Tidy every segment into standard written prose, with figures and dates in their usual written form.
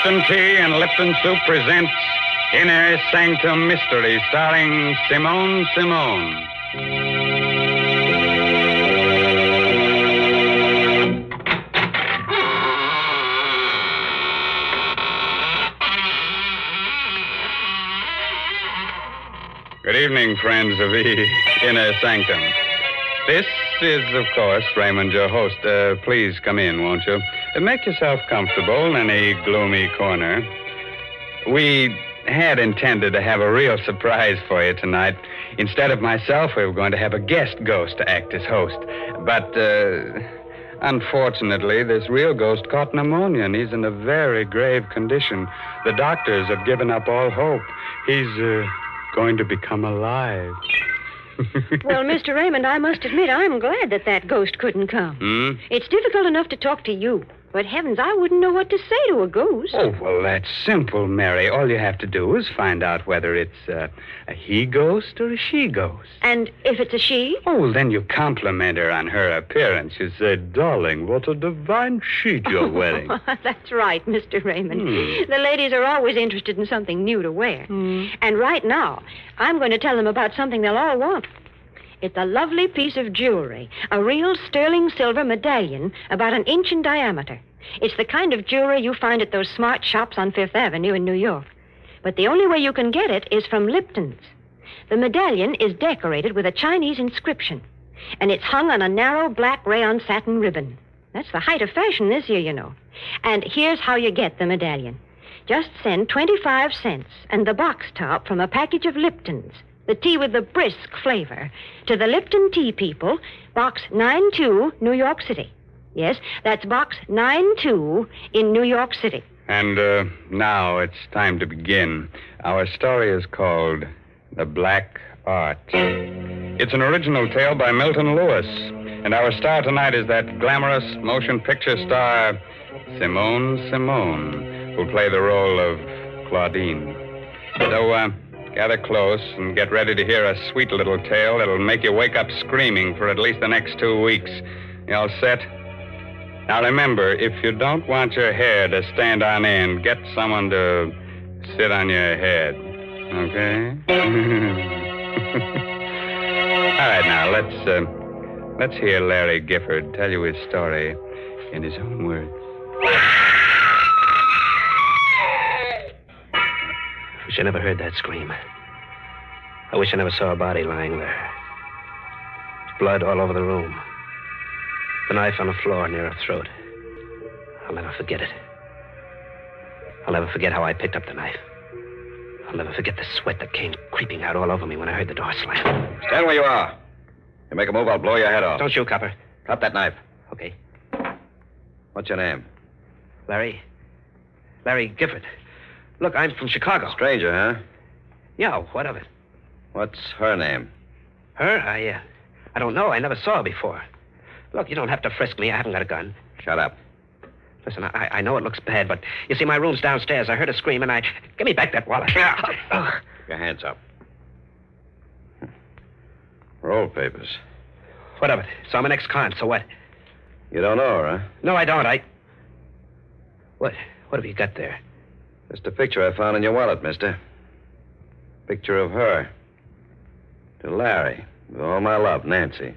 Lipton Tea and Lipton Soup presents Inner Sanctum Mystery, starring Simone. Good evening, friends of the Inner Sanctum. This is, of course, Raymond, your host. Please come in, won't you? Make yourself comfortable in any gloomy corner. We had intended to have a real surprise for you tonight. Instead of myself, we were going to have a guest ghost to act as host. But, unfortunately, this real ghost caught pneumonia, and he's in a very grave condition. The doctors have given up all hope. He's, going to become alive. Well, Mr. Raymond, I must admit I'm glad that ghost couldn't come. It's difficult enough to talk to you. But heavens, I wouldn't know what to say to a ghost. Oh, well, that's simple, Mary. All you have to do is find out whether it's a he ghost or a she ghost. And if it's a she? Oh, well, then you compliment her on her appearance. You say, darling, what a divine sheet you're wearing. That's right, Mr. Raymond. The ladies are always interested in something new to wear. And right now, I'm going to tell them about something they'll all want. It's a lovely piece of jewelry, a real sterling silver medallion about an inch in diameter. It's the kind of jewelry you find at those smart shops on Fifth Avenue in New York. But the only way you can get it is from Lipton's. The medallion is decorated with a Chinese inscription, and it's hung on a narrow black rayon satin ribbon. That's the height of fashion this year, you know. And here's how you get the medallion. Just send 25 cents and the box top from a package of Lipton's, the tea with the brisk flavor, to the Lipton Tea People, Box 92, New York City. Yes, that's Box 92 in New York City. And now it's time to begin. Our story is called The Black Art. It's an original tale by Milton Lewis. And our star tonight is that glamorous motion picture star, Simone, who'll play the role of Claudine. So, gather close and get ready to hear a sweet little tale that'll make you wake up screaming for at least the next 2 weeks. You all set? Now remember, if you don't want your hair to stand on end, get someone to sit on your head. Okay? All right, now, let's hear Larry Gifford tell you his story in his own words. I wish I never heard that scream. I wish I never saw a body lying there. Blood all over the room. The knife on the floor near her throat. I'll never forget it. I'll never forget how I picked up the knife. I'll never forget the sweat that came creeping out all over me when I heard the door slam. Stand where you are. You make a move, I'll blow your head off. Don't shoot, Copper. Drop that knife. Okay. What's your name? Larry Gifford. Look, I'm from Chicago. Stranger, huh? Yeah, what of it? What's her name? Her? I don't know. I never saw her before. Look, you don't have to frisk me. I haven't got a gun. Shut up. Listen, I know it looks bad, but you see, my room's downstairs. I heard a scream, and Give me back that wallet. Keep your hands up. Roll papers. What of it? So I'm an ex-con, so what? You don't know her, huh? No, I don't. What have you got there? Just a picture I found in your wallet, mister. Picture of her. To Larry. With all my love, Nancy.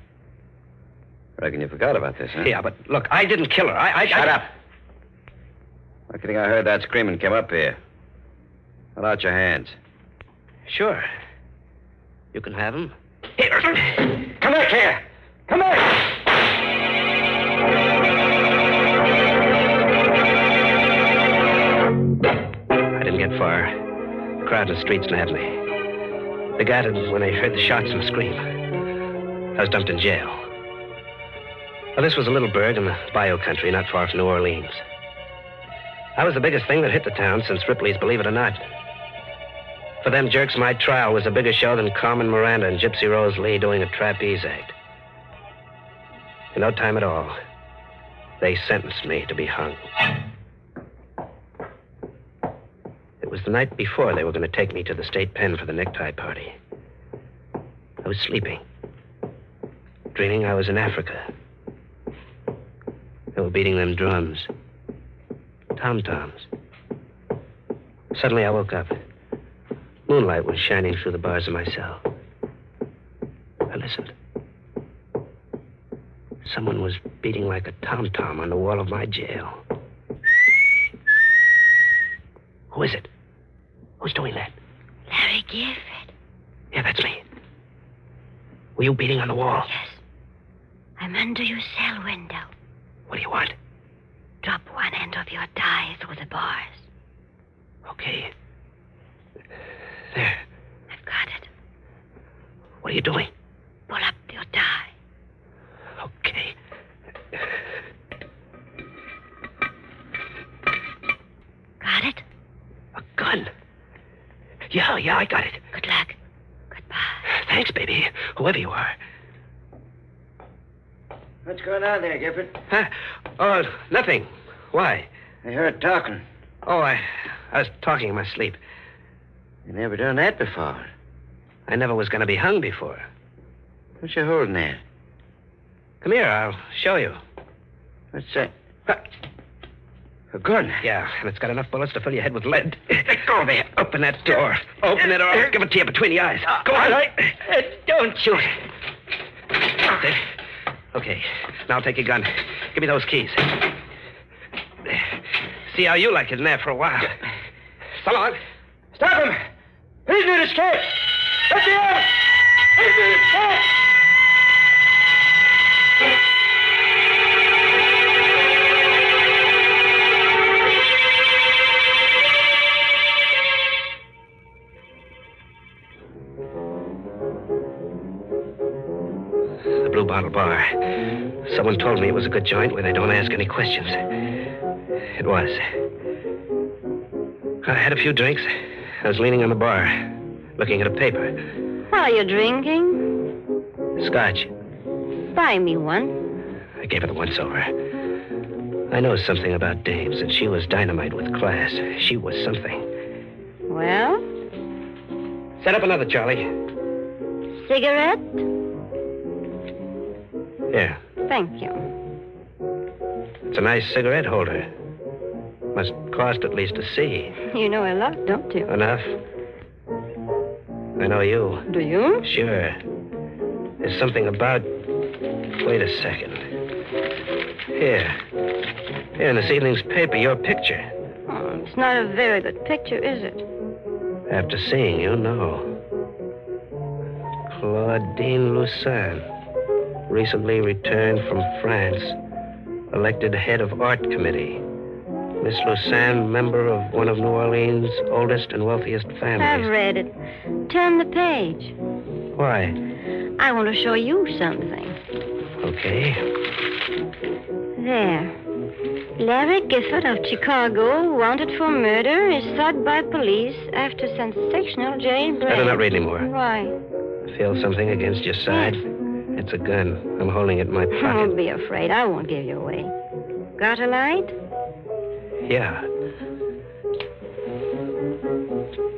Reckon you forgot about this, huh? Yeah, but look, I didn't kill her. Shut up. I think I heard that scream and came up here. Hold out your hands. Sure. You can have them. Here. Come back here. Come back. I didn't get far. The crowd in the streets nabbed me. They got him when they heard the shots and the scream. I was dumped in jail. Well, this was a little burg in the bayou country, not far from New Orleans. I was the biggest thing that hit the town since Ripley's Believe It or Not. For them jerks, my trial was a bigger show than Carmen Miranda and Gypsy Rose Lee doing a trapeze act. In no time at all, they sentenced me to be hung. It was the night before they were going to take me to the state pen for the necktie party. I was sleeping, dreaming I was in Africa. They were beating them drums, tom-toms. Suddenly I woke up. Moonlight was shining through the bars of my cell. I listened. Someone was beating like a tom-tom on the wall of my jail. Who is it? Who's doing that? Larry Gifford. Yeah, that's me. Were you beating on the wall? Yes. I'm under your cell window. What do you want? Drop one end of your tie through the bars. Okay. There. I've got it. What are you doing? Pull up your tie. Okay. Got it? A gun? Yeah, I got it. Good luck. Goodbye. Thanks, baby. Whoever you are. What's going on there, Gifford? Huh? Oh, nothing. Why? I heard talking. Oh, I was talking in my sleep. You never done that before. I never was going to be hung before. What you holding there? Come here, I'll show you. What's that? A gun? Yeah, and it's got enough bullets to fill your head with lead. Go there. Open that door. Open it or I'll give it to you between the eyes. Go on. Don't shoot. There. Okay, now take your gun. Give me those keys. See how you like it in there for a while. So long. Stop him! Prisoner escape! Let me out! Prisoner escape! The Blue Bottle Bar. Someone told me it was a good joint where they don't ask any questions. It was. I had a few drinks. I was leaning on the bar, looking at a paper. What are you drinking? Scotch. Buy me one. I gave her the once-over. I know something about dames, and she was dynamite with class. She was something. Well? Set up another, Charlie. Cigarette? Here. Thank you. It's a nice cigarette holder. Must cost at least a C. You know a lot, don't you? Enough. I know you. Do you? Sure. There's something about... Wait a second. Here in this evening's paper, your picture. Oh, it's not a very good picture, is it? After seeing you, no. Claudine Lucin, recently returned from France, elected head of art committee. Miss Lucin, member of one of New Orleans' oldest and wealthiest families. I've read it. Turn the page. Why? I want to show you something. Okay. There. Larry Gifford of Chicago, wanted for murder, is sought by police after sensational jailbreak. Better not read anymore. Why? Feel something against your side? Yes. It's a gun. I'm holding it in my pocket. Don't be afraid. I won't give you away. Got a light? Yeah.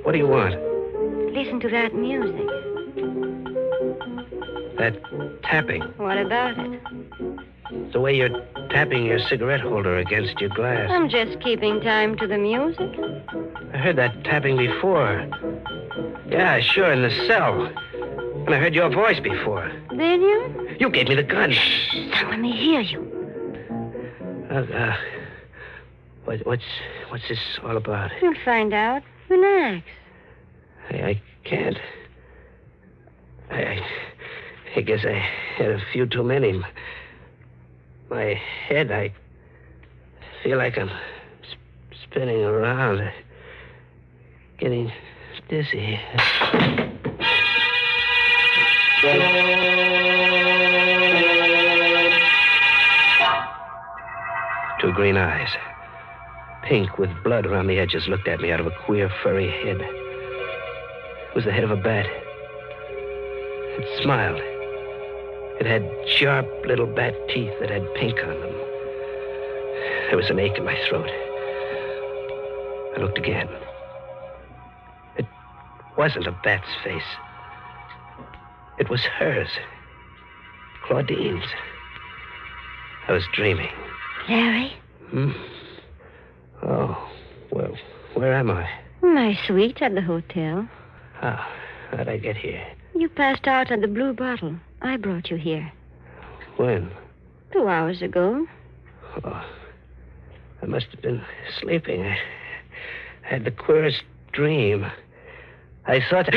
What do you want? Listen to that music. That tapping. What about it? The way you're tapping your cigarette holder against your glass. I'm just keeping time to the music. I heard that tapping before. Yeah, sure, in the cell. And I heard your voice before. Did you? You gave me the gun. Now let me hear you. What's this all about? You'll find out. Relax. I can't. I guess I had a few too many. My head, I feel like I'm spinning around, getting dizzy. Two green eyes, pink with blood around the edges, looked at me out of a queer, furry head. It was the head of a bat. It smiled. It had sharp little bat teeth that had pink on them. There was an ache in my throat. I looked again. It wasn't a bat's face. It was hers. Claudine's. I was dreaming. Larry? Oh, well, where am I? My suite at the hotel. How did I get here? You passed out at the Blue Bottle. I brought you here. When? 2 hours ago. Oh, I must have been sleeping. I had the queerest dream. I thought...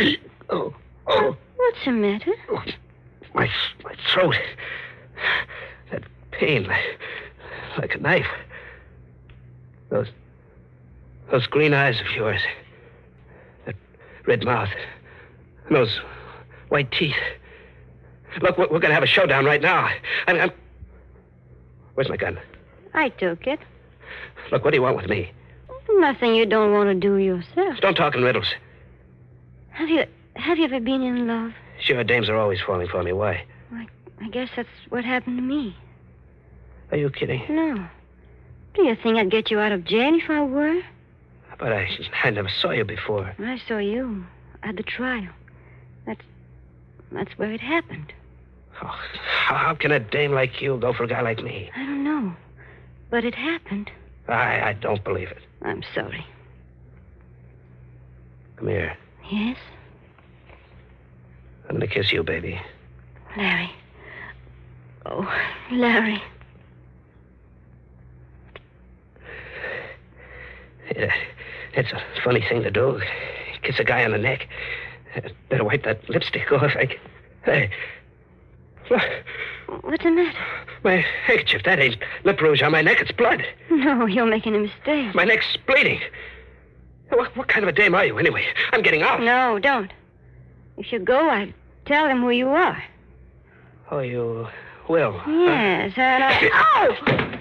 Oh. What's the matter? My throat. That pain, like a knife. Those green eyes of yours. That red mouth. And those white teeth. Look, we're going to have a showdown right now. I'm... Where's my gun? I took it. Look, what do you want with me? Nothing you don't want to do yourself. Don't talk in riddles. Have you ever been in love? Sure, dames are always falling for me. Why? I guess that's what happened to me. Are you kidding? No. Do you think I'd get you out of jail if I were? But I never saw you before. I saw you at the trial. That's where it happened. Oh, how can a dame like you go for a guy like me? I don't know. But it happened. I don't believe it. I'm sorry. Come here. Yes? I'm going to kiss you, baby. Larry. Oh, Larry. Yeah, it's a funny thing to do. Kiss a guy on the neck. Better wipe that lipstick off. Hey. Look. What's the matter? My handkerchief. That ain't lip rouge on my neck. It's blood. No, you're making a mistake. My neck's bleeding. What kind of a dame are you, anyway? I'm getting out. No, don't. If you go, I'll tell them who you are. Oh, you will? Yes, and I... Ow!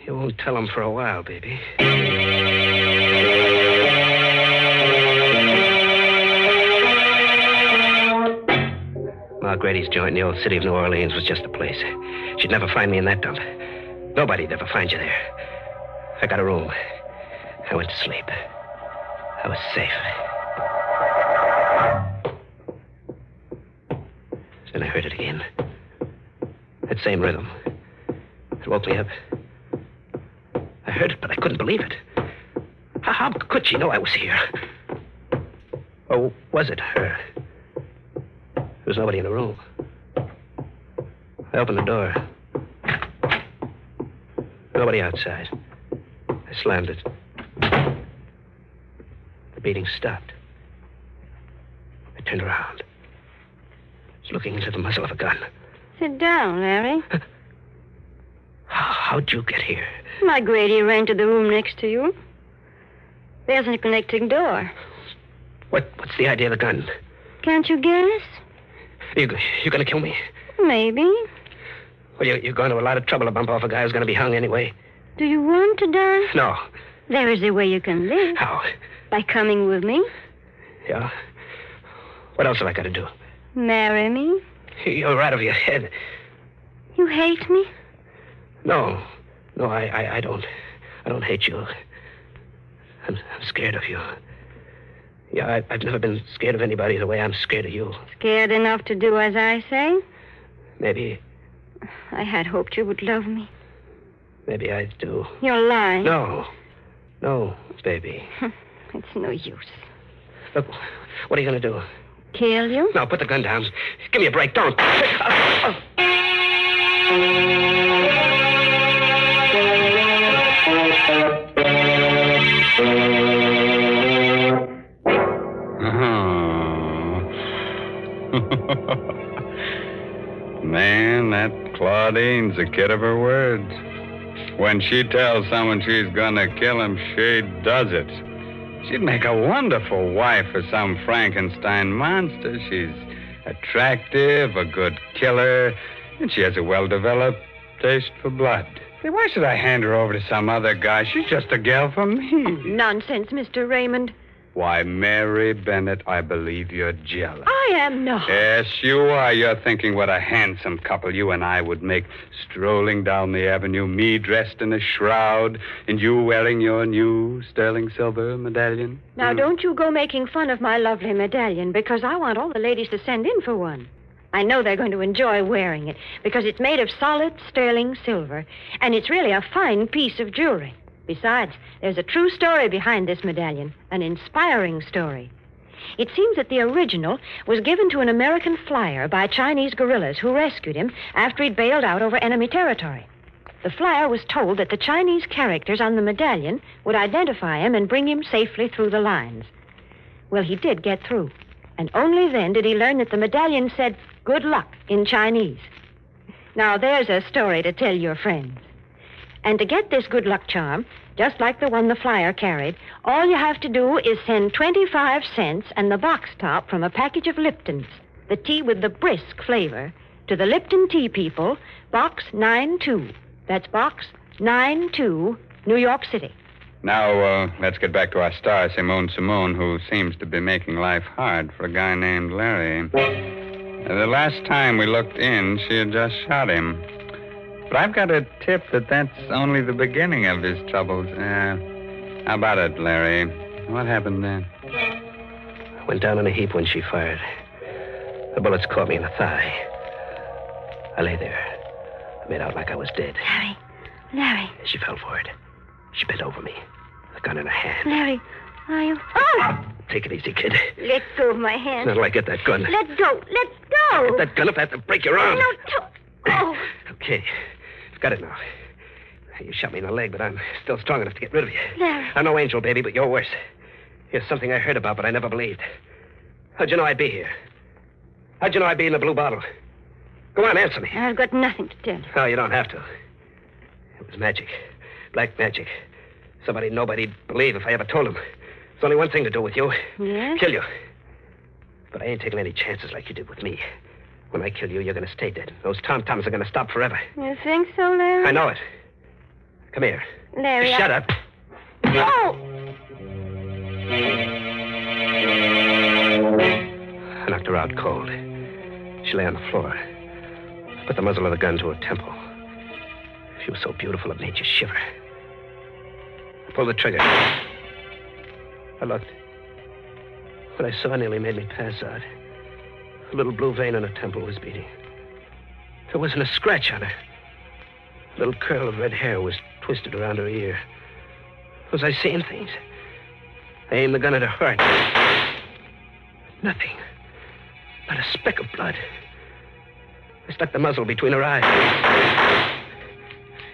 You won't tell them for a while, baby. Ma Grady's joint in the old city of New Orleans was just the place. She'd never find me in that dump. Nobody'd ever find you there. I got a room. I went to sleep. I was safe. Then I heard it again. That same rhythm. It woke me up. I heard it, but I couldn't believe it. How could she know I was here? Or was it her? There was nobody in the room. I opened the door. Nobody outside. I slammed it. The beating stopped. I turned around. I was looking into the muzzle of a gun. Sit down, Larry. How'd you get here? My Grady ran to the room next to you. There's a connecting door. What's the idea of the gun? Can't you guess? You gonna kill me? Maybe. Well, you're going to a lot of trouble to bump off a guy who's gonna be hung anyway. Do you want to die? No. There is a way you can live. How? By coming with me. Yeah? What else have I got to do? Marry me. You're out of your head. You hate me? No, I don't. I don't hate you. I'm scared of you. Yeah, I've never been scared of anybody the way I'm scared of you. Scared enough to do as I say? Maybe. I had hoped you would love me. Maybe I do. You're lying. No, baby. It's no use. Look, what are you going to do? Kill you? No, put the gun down. Give me a break. Don't. Man, that Claudine's a kid of her words. When she tells someone she's gonna kill him, she does it. She'd make a wonderful wife for some Frankenstein monster. She's attractive, a good killer, and she has a well-developed taste for blood. Say, why should I hand her over to some other guy? She's just a gal for me. Nonsense, Mr. Raymond. Why, Mary Bennett, I believe you're jealous. I am not. Yes, you are. You're thinking what a handsome couple you and I would make, strolling down the avenue, me dressed in a shroud, and you wearing your new sterling silver medallion. Now, don't you go making fun of my lovely medallion, because I want all the ladies to send in for one. I know they're going to enjoy wearing it, because it's made of solid sterling silver, and it's really a fine piece of jewelry. Besides, there's a true story behind this medallion, an inspiring story. It seems that the original was given to an American flyer by Chinese guerrillas who rescued him after he'd bailed out over enemy territory. The flyer was told that the Chinese characters on the medallion would identify him and bring him safely through the lines. Well, he did get through. And only then did he learn that the medallion said, "Good luck," in Chinese. Now, there's a story to tell your friends. And to get this good luck charm, just like the one the flyer carried, all you have to do is send 25 cents and the box top from a package of Lipton's, the tea with the brisk flavor, to the Lipton Tea People, Box 92. That's Box 92, New York City. Now, let's get back to our star, Simone, who seems to be making life hard for a guy named Larry. The last time we looked in, she had just shot him. But I've got a tip that that's only the beginning of his troubles. How about it, Larry? What happened then? I went down in a heap when she fired. The bullets caught me in the thigh. I lay there. I made out like I was dead. Larry. She fell for it. She bent over me, a gun in her hand. Larry, are you... Oh! Take it easy, kid. Let go of my hand. Now do I get that gun? Let go. Get that gun if I have to break your arm. No, don't. Oh. Okay. I've got it now. You shot me in the leg, but I'm still strong enough to get rid of you. Larry. I'm no angel, baby, but you're worse. Here's something I heard about, but I never believed. How'd you know I'd be here? How'd you know I'd be in the blue bottle? Go on, answer me. I've got nothing to tell you. No, you don't have to. It was magic. Black magic. Somebody nobody'd believe if I ever told him. There's only one thing to do with you. Yes? Kill you. But I ain't taking any chances like you did with me. When I kill you, you're going to stay dead. Those tom-toms are going to stop forever. You think so, Larry? I know it. Come here. Larry, Shut up. Oh! I knocked her out cold. She lay on the floor. I put the muzzle of the gun to her temple. She was so beautiful it made you shiver. I pulled the trigger. I looked. What I saw nearly made me pass out. A little blue vein on her temple was beating. There wasn't a scratch on her. A little curl of red hair was twisted around her ear. Was I seeing things? I aimed the gun at her heart. Nothing. Not a speck of blood. I stuck the muzzle between her eyes.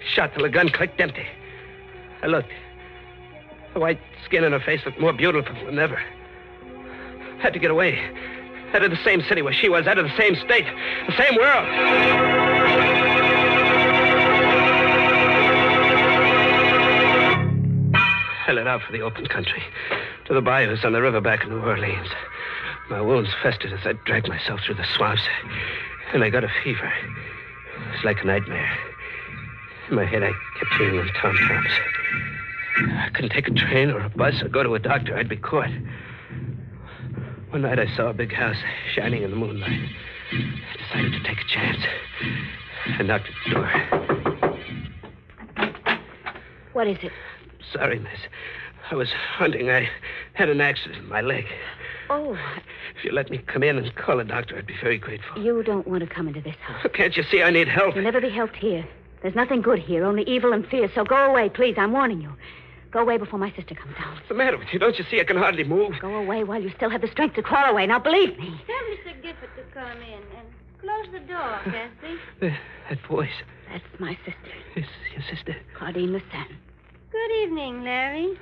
Shot till the gun clicked empty. I looked. The white skin on her face looked more beautiful than ever. Had to get away. Out of the same city where she was, out of the same state, the same world. I let out for the open country, to the bayous on the river back in New Orleans. My wounds festered as I dragged myself through the swamps, and I got a fever. It was like a nightmare. In my head, I kept hearing them tom-toms. I couldn't take a train or a bus or go to a doctor. I'd be caught. One night I saw a big house shining in the moonlight. I decided to take a chance. I knocked at the door. What is it? Sorry, miss. I was hunting. I had an accident in my leg. Oh. If you let me come in and call a doctor, I'd be very grateful. You don't want to come into this house. Can't you see I need help? You'll never be helped here. There's nothing good here, only evil and fear. So go away, please. I'm warning you. Go away before my sister comes down. What's the matter with you? Don't you see I can hardly move? Go away while you still have the strength to crawl away. Now, believe me. Tell Mr. Gifford to come in and close the door, Cassie. That voice. That's my sister, It's your sister. Claudine Lassan. Good evening, Larry.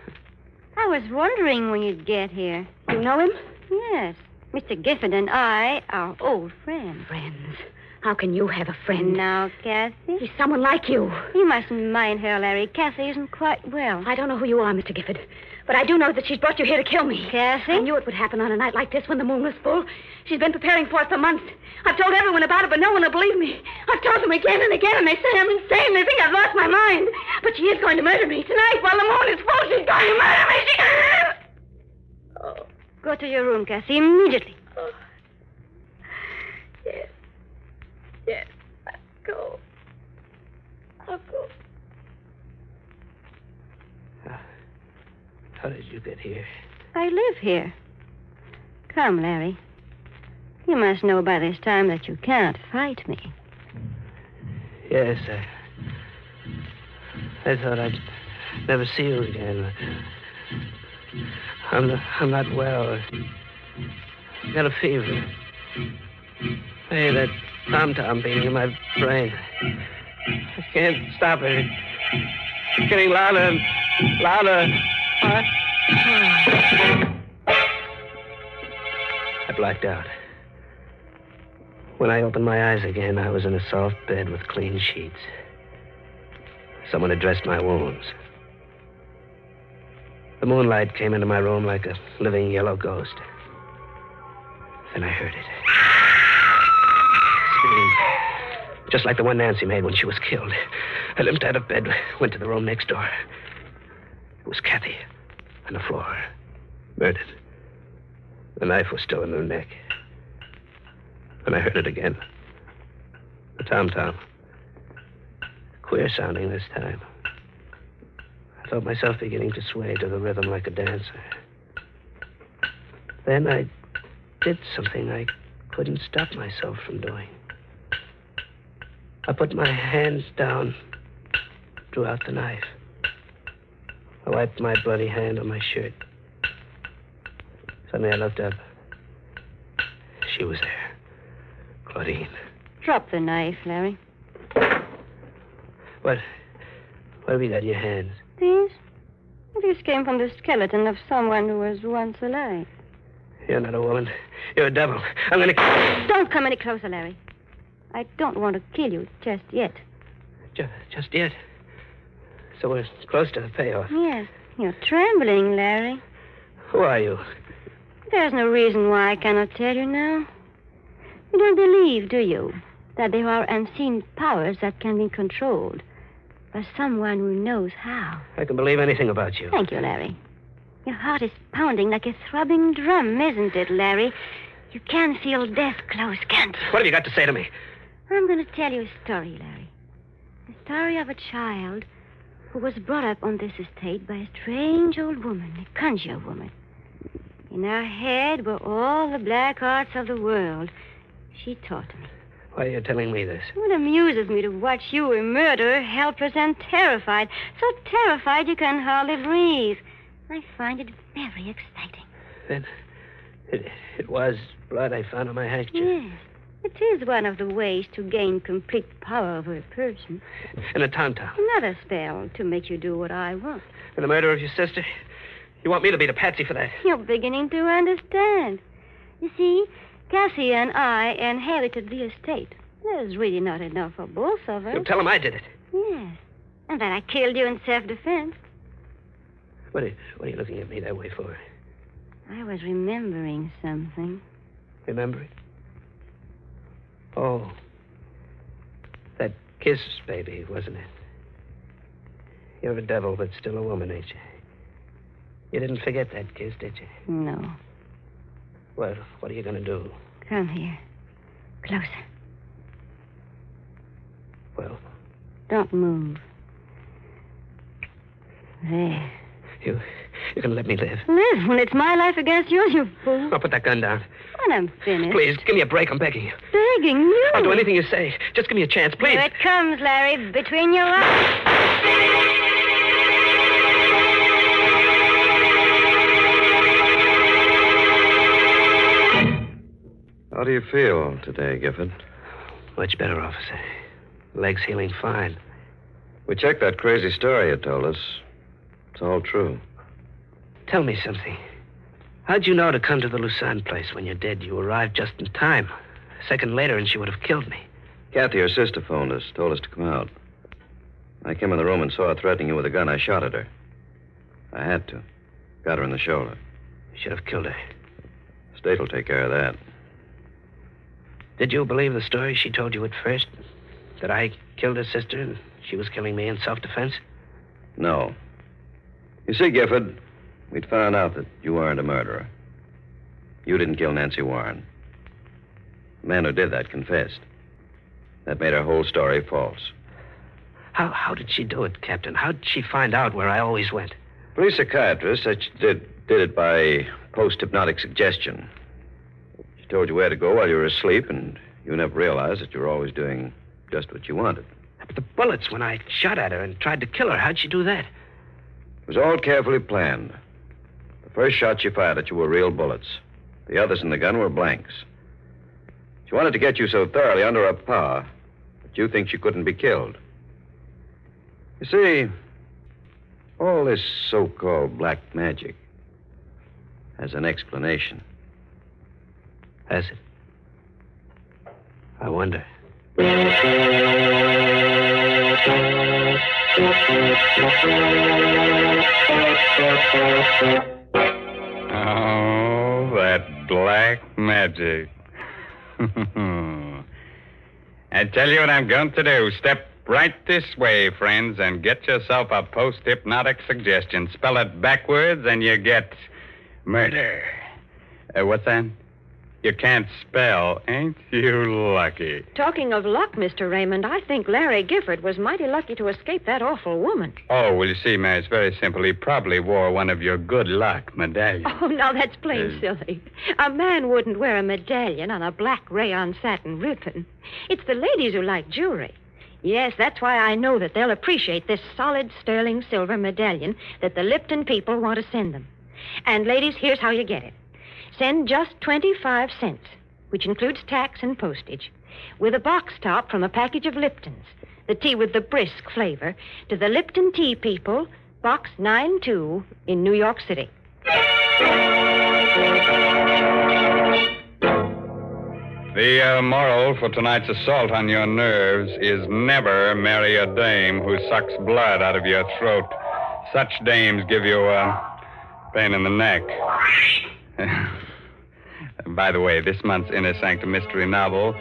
I was wondering when you'd get here. You know him? Yes. Mr. Gifford and I are old friends. Friends. How can you have a friend? Now, Cassie. He's someone like you. You mustn't mind her, Larry. Cassie isn't quite well. I don't know who you are, Mr. Gifford, but I do know that she's brought you here to kill me. Cassie? I knew it would happen on a night like this when the moon was full. She's been preparing for it for months. I've told everyone about it, but no one will believe me. I've told them again and again, and they say I'm insane. They think I've lost my mind. But she is going to murder me tonight while the moon is full. She's going to murder me. Go to your room, Cassie, immediately. Yes. Yes. I'll go. How did you get here? I live here. Come, Larry. You must know by this time that you can't fight me. Yes, I thought I'd never see you again. I'm not well. I've got a fever. Hey, that tom-tom beating in my brain. I can't stop it. It's getting louder and louder. I blacked out. When I opened my eyes again, I was in a soft bed with clean sheets. Someone had dressed my wounds. The moonlight came into my room like a living yellow ghost. Then I heard it. Scream. Just like the one Nancy made when she was killed. I limped out of bed, went to the room next door. It was Kathy on the floor, murdered. The knife was still in her neck. And I heard it again. The tom-tom. Queer sounding this time. I felt myself beginning to sway to the rhythm like a dancer. Then I did something I couldn't stop myself from doing. I put my hands down, drew out the knife. I wiped my bloody hand on my shirt. Suddenly I looked up. She was there. Claudine. Drop the knife, Larry. What have you got in your hands? These? These came from the skeleton of someone who was once alive. You're not a woman. You're a devil. I'm going to... Don't come any closer, Larry. I don't want to kill you just yet. Just yet? So we're close to the payoff. Yes. You're trembling, Larry. Who are you? There's no reason why I cannot tell you now. You don't believe, do you, that there are unseen powers that can be controlled by someone who knows how? I can believe anything about you. Thank you, Larry. Your heart is pounding like a throbbing drum, isn't it, Larry? You can feel death close, can't you? What have you got to say to me? I'm going to tell you a story, Larry. A story of a child who was brought up on this estate by a strange old woman, a conjure woman. In her head were all the black arts of the world. She taught me. Why are you telling me this? It amuses me to watch you, a murderer, helpless and terrified. So terrified you can hardly breathe. I find it very exciting. Then it was blood I found on my handkerchief. Yes. It is one of the ways to gain complete power over a person. And a tom-tom. Another spell to make you do what I want. And the murder of your sister? You want me to be the patsy for that? You're beginning to understand. You see, Cassie and I inherited the estate. There's really not enough for both of us. You tell him I did it. Yes. And that I killed you in self-defense. What are you looking at me that way for? I was remembering something. Remember it? Oh. That kiss, baby, wasn't it? You're a devil, but still a woman, ain't you? You didn't forget that kiss, did you? No. Well, what are you going to do? Come here. Closer. Well? Don't move. There. You're going to let me live? Live when it's my life against yours, you fool. I'll put that gun down. When I'm finished. Please, give me a break. I'm begging you. Begging you? I'll do anything you say. Just give me a chance, please. Here it comes, Larry, between your eyes. How do you feel today, Gifford? Much better, officer. Leg's healing fine. We checked that crazy story you told us. It's all true. Tell me something. How'd you know to come to the Lucerne place when you're dead? You arrived just in time. A second later, and she would have killed me. Kathy, her sister, phoned us, told us to come out. I came in the room and saw her threatening you with a gun. I shot at her. I had to. Got her in the shoulder. You should have killed her. State will take care of that. Did you believe the story she told you at first? That I killed her sister and she was killing me in self-defense? No. You see, Gifford, we'd found out that you weren't a murderer. You didn't kill Nancy Warren. The man who did that confessed. That made her whole story false. How did she do it, Captain? How did she find out where I always went? Police psychiatrist said she did it by post-hypnotic suggestion. She told you where to go while you were asleep, and you never realized that you were always doing just what you wanted. But the bullets, when I shot at her and tried to kill her, how'd she do that? was all carefully planned. The first shots she fired at you were real bullets. The others in the gun were blanks. She wanted to get you so thoroughly under her power that you think she couldn't be killed. You see, all this so-called black magic has an explanation. Has it? I wonder. Oh, that black magic. I tell you what I'm going to do. Step right this way, friends, and get yourself a post-hypnotic suggestion. Spell it backwards, and you get murder. What's that? You can't spell. Ain't you lucky? Talking of luck, Mr. Raymond, I think Larry Gifford was mighty lucky to escape that awful woman. Oh, well, you see, Mary, it's very simple. He probably wore one of your good luck medallions. Oh, now that's plain silly. A man wouldn't wear a medallion on a black rayon satin ribbon. It's the ladies who like jewelry. Yes, that's why I know that they'll appreciate this solid sterling silver medallion that the Lipton people want to send them. And, ladies, here's how you get it. Send just 25 cents, which includes tax and postage, with a box top from a package of Liptons, the tea with the brisk flavor, to the Lipton Tea People, Box 92 in New York City. The moral for tonight's assault on your nerves is never marry a dame who sucks blood out of your throat. Such dames give you a pain in the neck. By the way, this month's Inner Sanctum mystery novel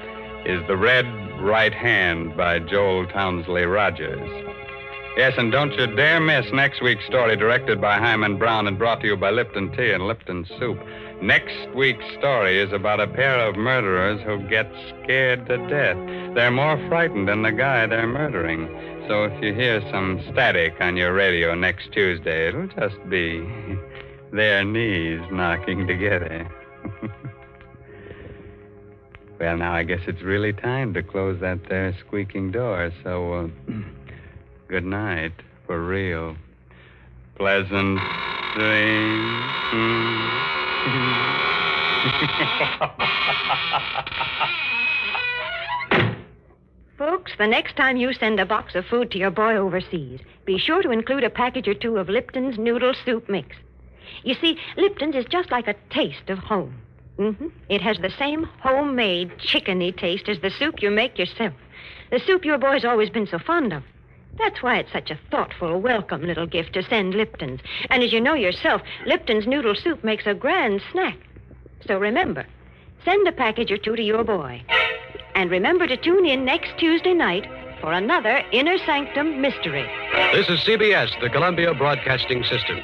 is The Red Right Hand by Joel Townsley Rogers. Yes, and don't you dare miss next week's story, directed by Hyman Brown and brought to you by Lipton Tea and Lipton Soup. Next week's story is about a pair of murderers who get scared to death. They're more frightened than the guy they're murdering. So if you hear some static on your radio next Tuesday, it'll just be their knees knocking together. Well, now I guess it's really time to close that there squeaking door. So, good night, for real. Pleasant dreams. Folks, the next time you send a box of food to your boy overseas, be sure to include a package or two of Lipton's Noodle Soup Mix. You see, Lipton's is just like a taste of home. It has the same homemade chickeny taste as the soup you make yourself. The soup your boy's always been so fond of. That's why it's such a thoughtful, welcome little gift to send Lipton's. And as you know yourself, Lipton's noodle soup makes a grand snack. So remember, send a package or two to your boy. And remember to tune in next Tuesday night for another Inner Sanctum mystery. This is CBS, the Columbia Broadcasting System.